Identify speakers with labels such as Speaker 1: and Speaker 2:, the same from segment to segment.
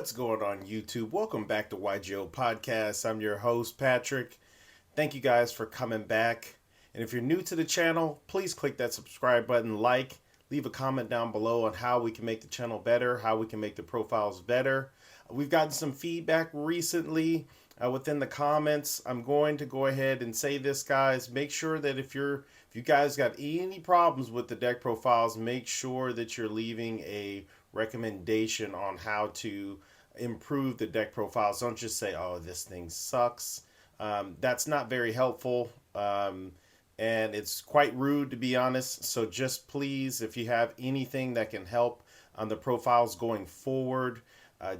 Speaker 1: What's going on YouTube? Welcome back to YGO Podcast. I'm your host, Patrick. Thank you guys for coming back. And if you're new to the channel, please click that subscribe button, leave a comment down below on how we can make the channel better, how we can make the profiles better. We've gotten some feedback recently within the comments. I'm going to go ahead and say this, guys. Make sure that if you guys got any problems with the deck profiles, make sure that you're leaving a recommendation on how to improve the deck profiles. Don't just say, oh, this thing sucks. That's not very helpful. And it's quite rude, to be honest. So just please, if you have anything that can help on the profiles going forward,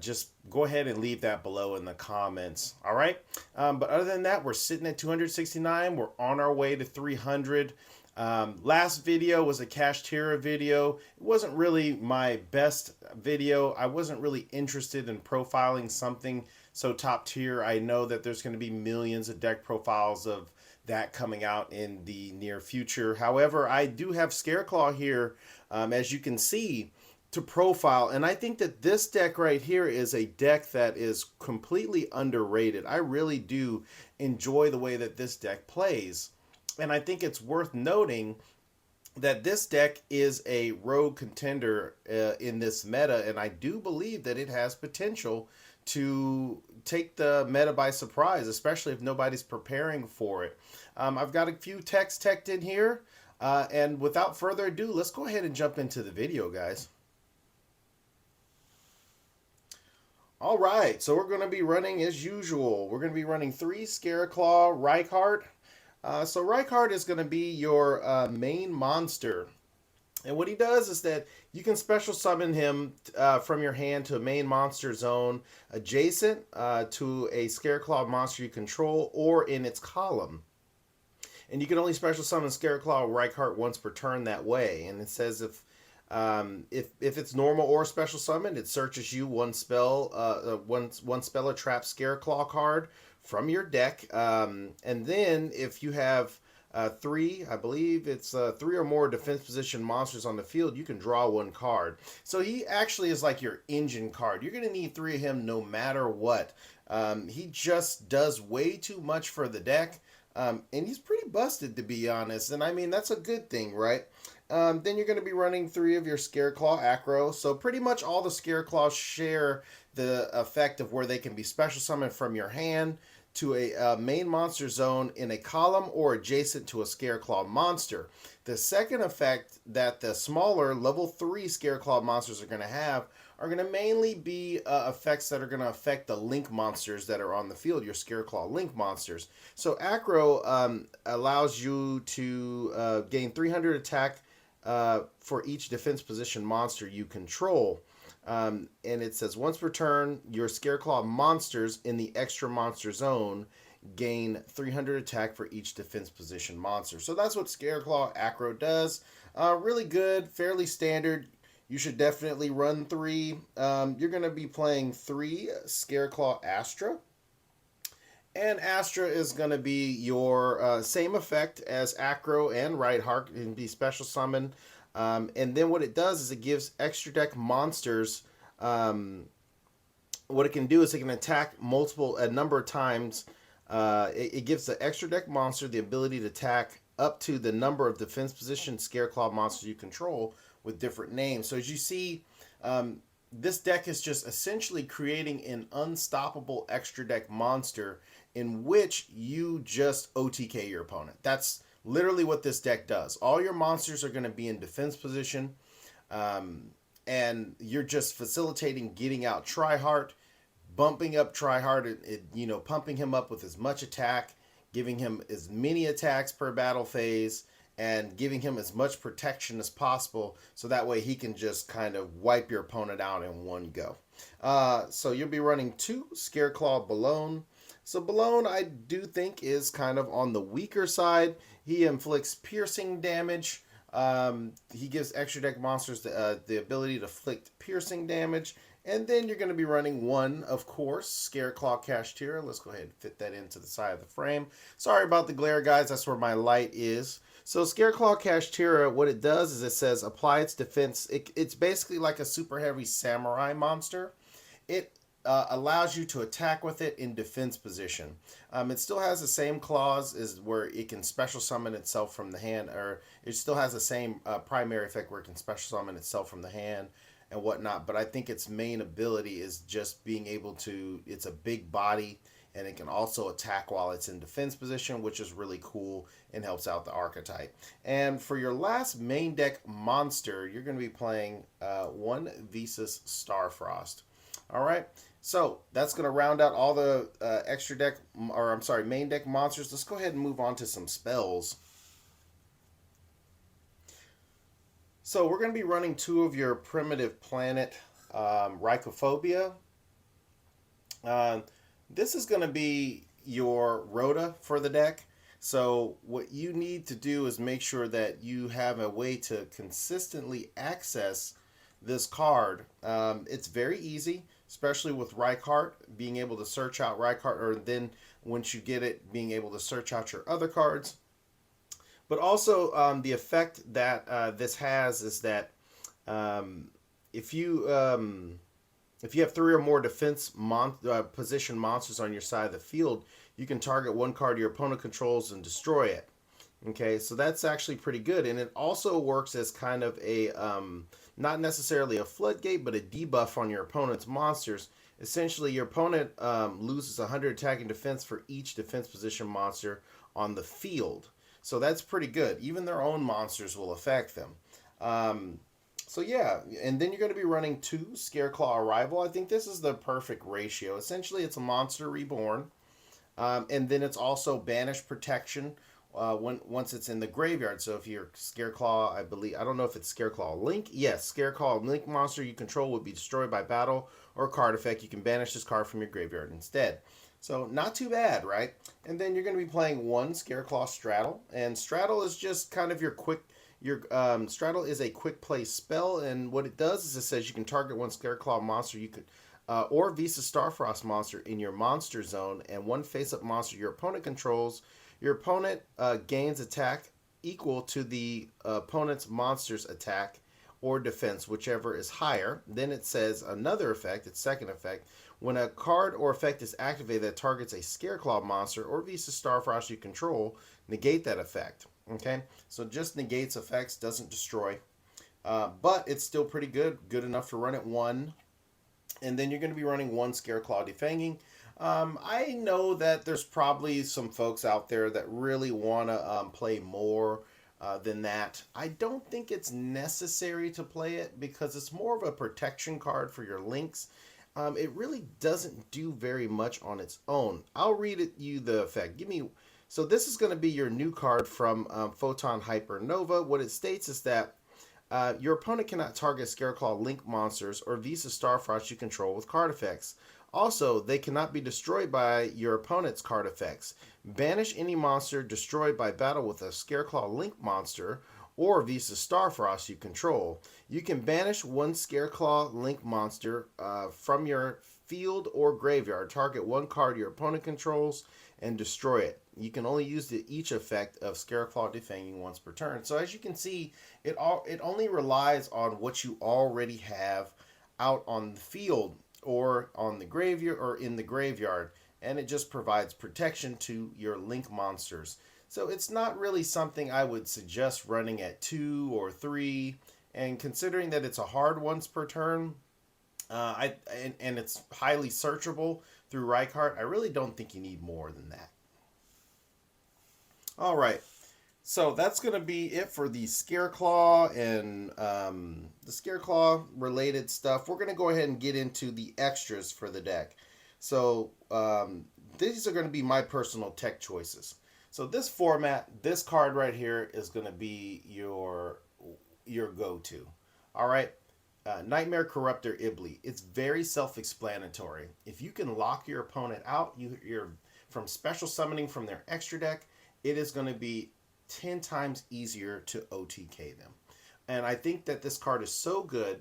Speaker 1: just go ahead and leave that below in the comments. All right. But other than that, we're sitting at 269. We're on our way to 300. Last video was a Cash Tira video. It wasn't really my best video. I wasn't really interested in profiling something so top tier. I know that there's going to be millions of deck profiles of that coming out in the near future. However, I do have Scareclaw here, as you can see, to profile. And I think that this deck right here is a deck that is completely underrated. I really do enjoy the way that this deck plays. And I think it's worth noting that this deck is a rogue contender in this meta, and I do believe that it has potential to take the meta by surprise, especially if nobody's preparing for it. I've got a few texts teched in here, and without further ado, let's go ahead and jump into the video, guys. All right, so we're going to be running as usual. We're going to be running 3 Scareclaw Reinhardt. So Reinhardt is going to be your main monster. And what he does is that you can special summon him from your hand to a main monster zone adjacent to a Scareclaw monster you control or in its column. And you can only special summon Scareclaw Reinhardt once per turn that way. And it says if it's normal or special summoned, it searches you one spell or trap Scareclaw card from your deck, and then if you have 3, I believe it's 3 or more defense position monsters on the field, you can draw 1 card. So he actually is like your engine card. You're going to need 3 of him no matter what. He just does way too much for the deck, and he's pretty busted, to be honest. And I mean, that's a good thing, right? Then you're going to be running 3 of your Scareclaw Acro. So pretty much all the Scareclaws share the effect of where they can be special summoned from your hand to a main monster zone in a column or adjacent to a Scareclaw monster. The second effect that the smaller level 3 Scareclaw monsters are going to mainly be effects that are going to affect the link monsters that are on the field, your Scareclaw link monsters. So Acro allows you to gain 300 attack for each defense position monster you control. And it says once per turn, your Scareclaw monsters in the extra monster zone gain 300 attack for each defense position monster. So that's what Scareclaw Acro does. Really good, fairly standard. You should definitely run 3. You're going to be playing 3 Scareclaw Astra. And Astra is going to be your same effect as Acro and Reinhardt, and be special summon. And then what it does is it gives extra deck monsters, what it can do is it can attack a number of times. It gives the extra deck monster the ability to attack up to the number of defense position Scareclaw monsters you control with different names. So as you see, this deck is just essentially creating an unstoppable extra deck monster in which you just OTK your opponent. That's literally what this deck does. All your monsters are going to be in defense position, and you're just facilitating getting out Tryhard, bumping up Tryhard, pumping him up with as much attack, giving him as many attacks per battle phase, and giving him as much protection as possible, so that way he can just kind of wipe your opponent out in one go. So you'll be running 2 Scareclaw Balone. So Balone, I do think, is kind of on the weaker side. He inflicts piercing damage. He gives extra deck monsters the ability to inflict piercing damage. And then you're going to be running 1, of course, Scareclaw Cash Tira. Let's go ahead and fit that into the side of the frame. Sorry about the glare, guys. That's where my light is. So Scareclaw Cash Tira, what it does is it says apply its defense. It's basically like a super heavy samurai monster. It allows you to attack with it in defense position. It still has the same clause as where it can special summon itself from the hand, or it still has the same primary effect where it can special summon itself from the hand and whatnot. But I think its main ability is just being able to. It's a big body, and it can also attack while it's in defense position, which is really cool and helps out the archetype. And for your last main deck monster, you're going to be playing one Visas Starfrost. All right. So that's going to round out all the extra deck, or I'm sorry, main deck monsters. Let's go ahead and move on to some spells. So we're going to be running two of your primitive planet Rhycophobia. Uh, this is going to be your Rhoda for the deck. So what you need to do is make sure that you have a way to consistently access this card. It's very easy, especially with Rykart, being able to search out Rykart, or then once you get it, being able to search out your other cards. But also, the effect that this has is that um, if you if you have three or more position monsters on your side of the field, you can target one card your opponent controls and destroy it. Okay, so that's actually pretty good, and it also works as kind of a not necessarily a floodgate, but a debuff on your opponent's monsters. Essentially, your opponent loses 100 attack and defense for each defense position monster on the field. So that's pretty good. Even their own monsters will affect them. Um, so yeah, and then you're going to be running two Scareclaw Arrival. I think this is the perfect ratio. Essentially, it's a monster reborn, and then it's also Banish Protection once it's in the graveyard. So if you're Scareclaw, I don't know if it's Scareclaw Link. Yes, Scareclaw Link monster you control would be destroyed by battle or card effect. You can banish this card from your graveyard instead. So not too bad, right? And then you're going to be playing one Scareclaw Straddle, and Straddle is just kind of your quick. Your Straddle is a quick play spell, and what it does is it says you can target one Scareclaw monster you could, or Visa Starfrost monster in your monster zone, and one face-up monster your opponent controls. Your opponent gains attack equal to the opponent's monster's attack or defense, whichever is higher. Then it says another effect, its second effect. When a card or effect is activated that targets a Scareclaw monster or Visa Starfrost you control, negate that effect. Okay, so just negates effects, doesn't destroy, but it's still pretty good, good enough to run at one. And then you're going to be running one Scareclaw Defanging. I know that there's probably some folks out there that really want to play more than that. I don't think it's necessary to play it because it's more of a protection card for your links. It really doesn't do very much on its own. I'll read you the effect. So this is going to be your new card from Photon Hypernova. What it states is that your opponent cannot target Scareclaw Link monsters or Visa Starfrost you control with card effects. Also, they cannot be destroyed by your opponent's card effects. Banish any monster destroyed by battle with a Scareclaw Link monster or Visa Starfrost you control. You can banish one Scareclaw Link monster from your field or graveyard. Target one card your opponent controls and destroy it. You can only use each effect of Scareclaw Defanging once per turn. So as you can see, it only relies on what you already have out on the field or on the graveyard or in the graveyard, and it just provides protection to your link monsters. So it's not really something I would suggest running at 2 or 3, and considering that it's a hard once per turn, and it's highly searchable through Rykart, I really don't think you need more than that. All right, so that's going to be it for the Scareclaw and the Scareclaw related stuff. We're going to go ahead and get into the extras for the deck. So these are going to be my personal tech choices. So this format, this card right here is going to be your go-to. All right, Nightmare Corruptor Ibli. It's very self-explanatory. If you can lock your opponent out, you're from special summoning from their extra deck, it is going to be 10 times easier to OTK them. And I think that this card is so good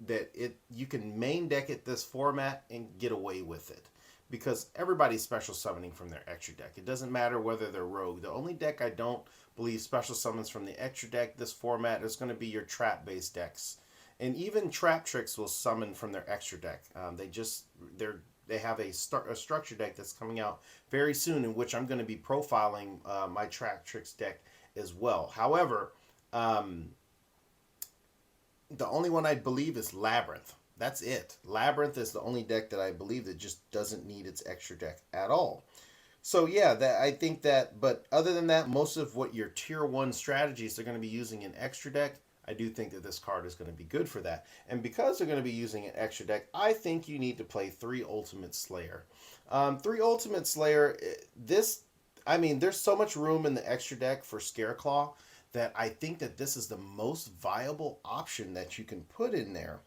Speaker 1: that you can main deck it this format and get away with it. Because everybody's special summoning from their extra deck. It doesn't matter whether they're rogue. The only deck I don't believe special summons from the extra deck this format is going to be your trap-based decks. And even Trap Tricks will summon from their extra deck. they have a structure deck that's coming out very soon, in which I'm going to be profiling my Track Tricks deck as well. However, um, the only one I believe is Labyrinth. That's it. Labyrinth is the only deck that I believe that just doesn't need its extra deck at all. So yeah, that I think that. But other than that, most of what your tier one strategies are going to be using an extra deck. I do think that this card is going to be good for that. And because they're going to be using an extra deck, I think you need to play 3 Ultimate Slayer. 3 Ultimate Slayer. This, I mean, there's so much room in the extra deck for Scareclaw that I think that this is the most viable option that you can put in there.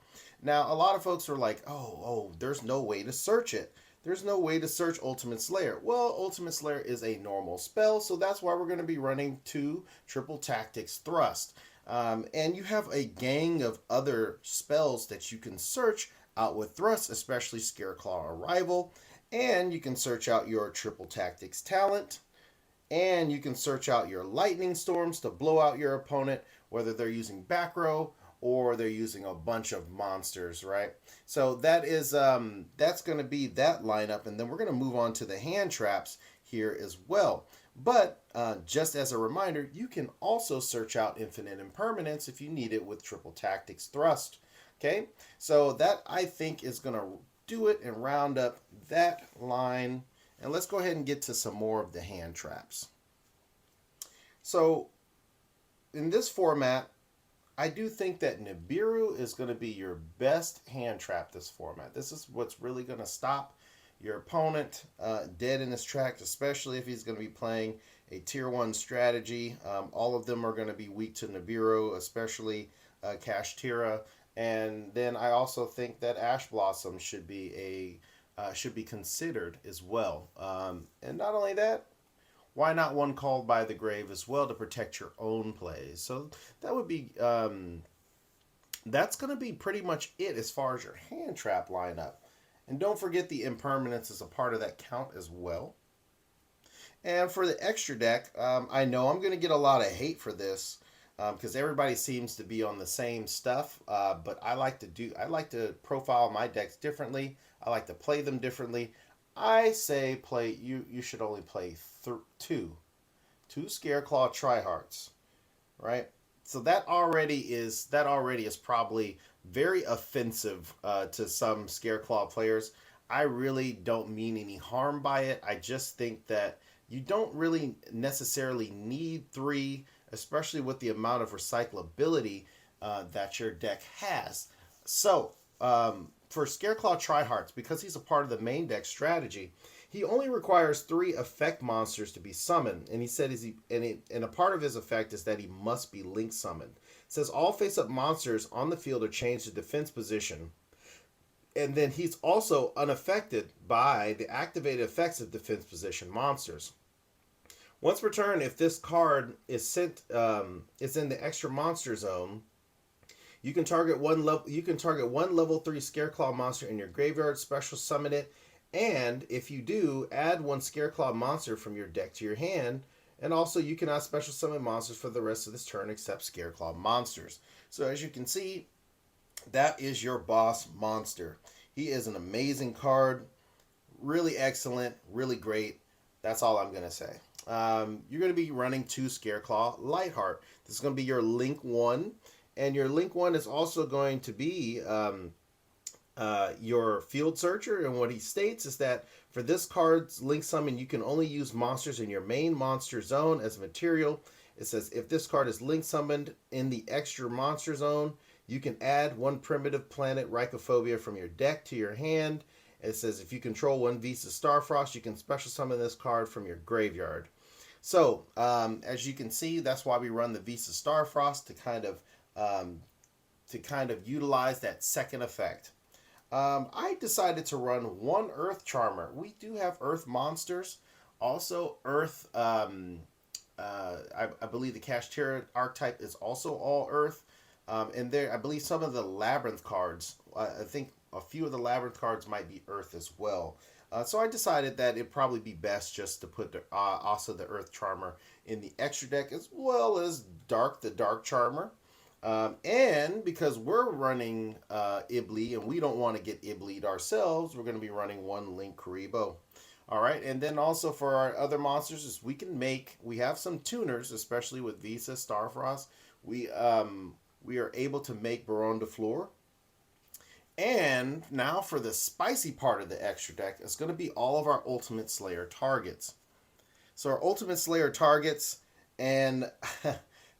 Speaker 1: Now, a lot of folks are like, oh, there's no way to search it. There's no way to search Ultimate Slayer. Well, Ultimate Slayer is a normal spell, so that's why we're going to be running 2 Triple Tactics Thrust. And you have a gang of other spells that you can search out with Thrust, especially Scareclaw Arrival. And you can search out your Triple Tactics Talent. And you can search out your Lightning Storms to blow out your opponent, whether they're using back row or they're using a bunch of monsters, right? So that's going to be that lineup, and then we're going to move on to the hand traps here as well. But just as a reminder, you can also search out Infinite Impermanence if you need it with Triple Tactics Thrust. Okay, so that I think is going to do it and round up that line. And let's go ahead and get to some more of the hand traps. So in this format, I do think that Nibiru is going to be your best hand trap this format. This is what's really going to stop your opponent dead in his tracks, especially if he's going to be playing a tier 1 strategy. All of them are going to be weak to Nibiru, especially Kashtira. And then I also think that Ash Blossom should be considered as well. And not only that, why not one Called by the Grave as well to protect your own plays? So that would be that's going to be pretty much it as far as your hand trap lineup. And don't forget the impermanence is a part of that count as well. And for the extra deck, I know I'm going to get a lot of hate for this because everybody seems to be on the same stuff. But I like to profile my decks differently. I like to play them differently. I say you should only play 2 Scareclaw Tryhards, right? So that already is probably very offensive to some Scareclaw players. I really don't mean any harm by it. I just think that you don't really necessarily need 3, especially with the amount of recyclability that your deck has. So for Scareclaw Tryhards, because he's a part of the main deck strategy, he only requires 3 effect monsters to be summoned, and he said and a part of his effect is that he must be link summoned. It says all face-up monsters on the field are changed to defense position, and then he's also unaffected by the activated effects of defense position monsters. Once per turn, if this card is sent, is in the extra monster zone, you can target one level 3 Scareclaw monster in your graveyard, special summon it, and if you do, add 1 Scareclaw monster from your deck to your hand, and also you cannot special summon monsters for the rest of this turn except Scareclaw monsters. So as you can see, that is your boss monster. He is an amazing card, really excellent, really great. That's all I'm going to say. You're going to be running 2 Scareclaw Lightheart. This is going to be your Link 1. And your Link 1 is also going to be your Field Searcher. And what he states is that for this card's Link Summon, you can only use monsters in your main monster zone as material. It says if this card is Link Summoned in the extra monster zone, you can add 1 Primitive Planet Rhycophobia from your deck to your hand. It says if you control 1 Visa Starfrost, you can special summon this card from your graveyard. So, as you can see, that's why we run the Visa Starfrost to kind of utilize that second effect. I decided to run 1 Earth Charmer. We do have Earth monsters. Also, Earth, I believe the Kashtira archetype is also all Earth. And there, I believe some of the Labyrinth cards, I think a few of the Labyrinth cards might be Earth as well. So I decided that it'd probably be best just to put also the Earth Charmer in the extra deck, as well as the Dark Charmer. And because we're running Ibly and we don't want to get Iblied ourselves, we're going to be running one Link Karibo. All right, and then also for our other monsters, is we have some tuners, especially with Visa Starfrost. We are able to make Baron de Fleur. And now for the spicy part of the extra deck, it's going to be all of our Ultimate Slayer targets. So our Ultimate Slayer targets, and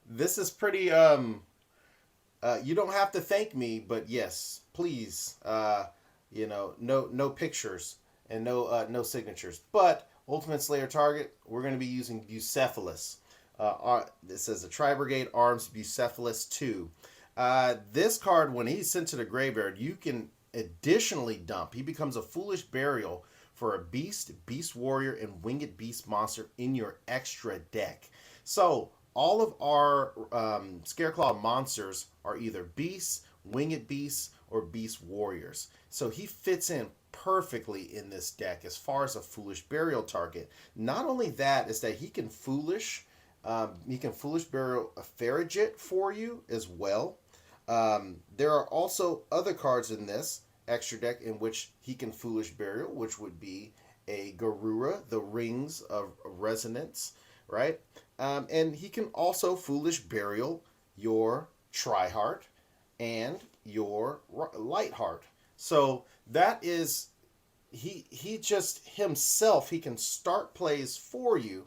Speaker 1: this is pretty you don't have to thank me, but yes, please. No pictures and no signatures. But Ultimate Slayer target, we're going to be using Bucephalus. This says the Tri Brigade Arms Bucephalus 2. This card, when he's sent to the graveyard, you can additionally dump. He becomes a Foolish Burial for a Beast, Beast Warrior, and Winged Beast monster in your extra deck. So all of our Scareclaw monsters are either Beasts, Winged Beasts, or Beast Warriors. So he fits in perfectly in this deck as far as a Foolish Burial target. Not only that, is that he can Foolish Burial a Farragut for you as well. There are also other cards in this extra deck in which he can Foolish Burial, which would be a Garura, the Rings of Resonance, right? And he can also Foolish Burial your Triheart and your Lightheart. So that is, he just himself, he can start plays for you.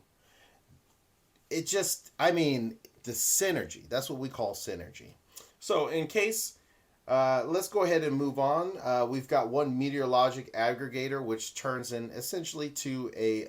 Speaker 1: It just, I mean, the synergy, that's what we call synergy. So in case, let's go ahead and move on. We've got one Meteorologic Aggregator, which turns in essentially to a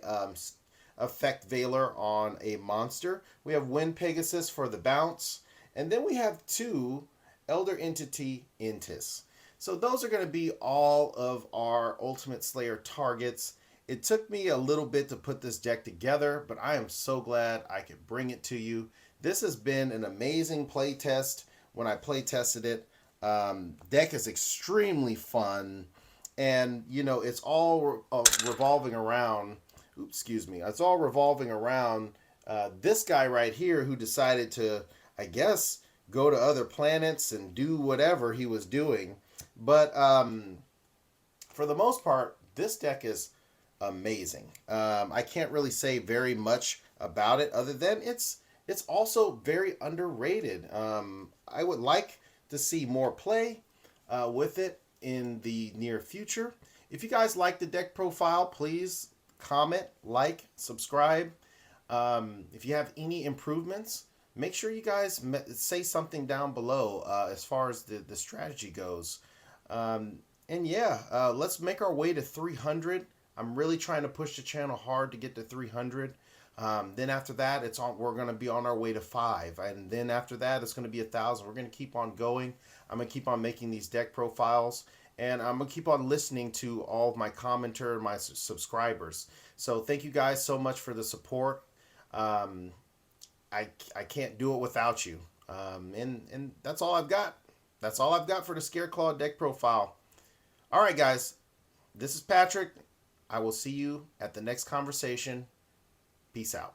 Speaker 1: effect Veiler on a monster. We have Wind Pegasus for the bounce. And then we have two Elder Entity Intis. So those are going to be all of our Ultimate Slayer targets. It took me a little bit to put this deck together, but I am so glad I could bring it to you. This has been an amazing play test when I play tested it. Deck is extremely fun, and you know, it's all revolving around, it's all revolving around this guy right here who decided to, I guess, go to other planets and do whatever he was doing. But for the most part, this deck is amazing. I can't really say very much about it other than it's also very underrated. I would like to see more play with it in the near future. If you guys like the deck profile, please comment, like, subscribe. If you have any improvements, make sure you guys say something down below as far as the strategy goes. And yeah, let's make our way to 300. I'm really trying to push the channel hard to get to 300. Then after that, we're going to be on our way to 5. And then after that, it's going to be 1,000. We're going to keep on going. I'm going to keep on making these deck profiles. And I'm going to keep on listening to all of my commenters and my subscribers. So thank you guys so much for the support. I can't do it without you. And that's all I've got. That's all I've got for the Scareclaw deck profile. All right, guys. This is Patrick. I will see you at the next conversation. Peace out.